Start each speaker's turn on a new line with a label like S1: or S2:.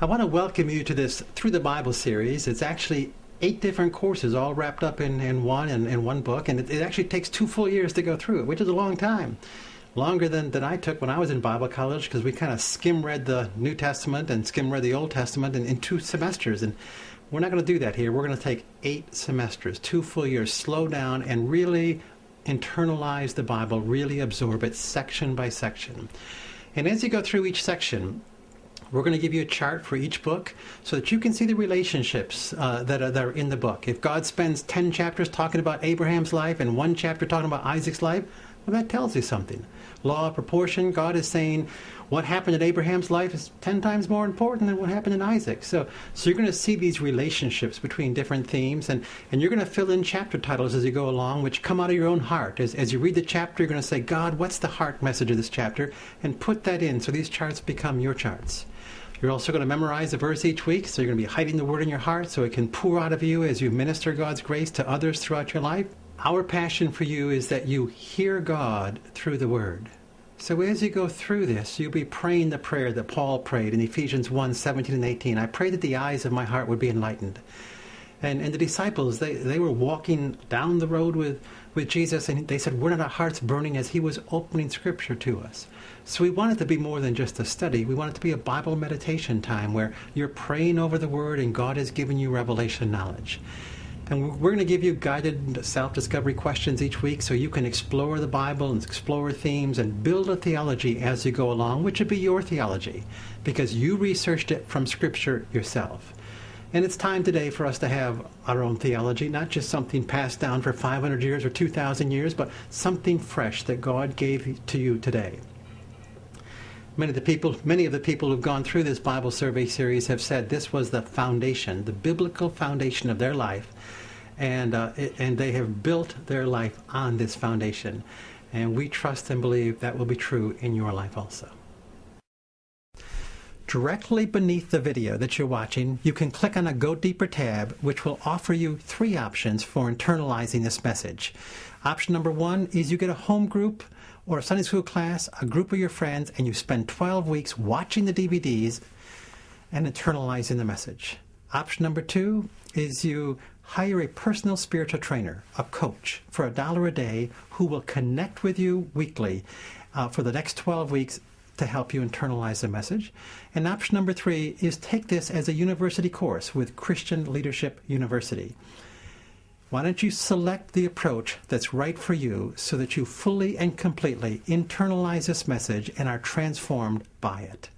S1: I want to welcome you to this Through the Bible series. It's actually 8 different courses all wrapped up in one book, and it actually takes 2 full years to go through it, which is a long time. Longer than I took when I was in Bible college, because we kind of skim-read the New Testament and skim-read the Old Testament in 2 semesters. And we're not going to do that here. We're going to take 8 semesters, 2 full years, slow down, and really internalize the Bible, really absorb it section by section. And as you go through each section, we're going to give you a chart for each book so that you can see the relationships that are in the book. If God spends 10 chapters talking about Abraham's life and 1 chapter talking about Isaac's life, well, that tells you something. Law of proportion, God is saying what happened in Abraham's life is 10 times more important than what happened in Isaac. So you're going to see these relationships between different themes, and you're going to fill in chapter titles as you go along, which come out of your own heart. As you read the chapter, you're going to say, God, what's the heart message of this chapter? And put that in so these charts become your charts. You're also going to memorize a verse each week, so you're going to be hiding the word in your heart so it can pour out of you as you minister God's grace to others throughout your life. Our passion for you is that you hear God through the word. So as you go through this, you'll be praying the prayer that Paul prayed in Ephesians 1:17 and 18. I pray that the eyes of my heart would be enlightened. And the disciples, they were walking down the road with Jesus, and they said, we're not our hearts burning, as he was opening Scripture to us. So we want it to be more than just a study. We want it to be a Bible meditation time where you're praying over the Word and God has given you revelation knowledge. And we're going to give you guided self-discovery questions each week so you can explore the Bible and explore themes and build a theology as you go along, which would be your theology, because you researched it from Scripture yourself. And it's time today for us to have our own theology, not just something passed down for 500 years or 2,000 years, but something fresh that God gave to you today. Many of the people who've gone through this Bible survey series have said this was the foundation, the biblical foundation of their life, and they have built their life on this foundation. And we trust and believe that will be true in your life also. Directly beneath the video that you're watching, you can click on a Go Deeper tab, which will offer you 3 options for internalizing this message. Option number 1 is you get a home group or a Sunday school class, a group of your friends, and you spend 12 weeks watching the DVDs and internalizing the message. Option number 2 is you hire a personal spiritual trainer, a coach, for $1 a day who will connect with you weekly for the next 12 weeks to help you internalize the message. And option number 3 is take this as a university course with Christian Leadership University. Why don't you select the approach that's right for you so that you fully and completely internalize this message and are transformed by it?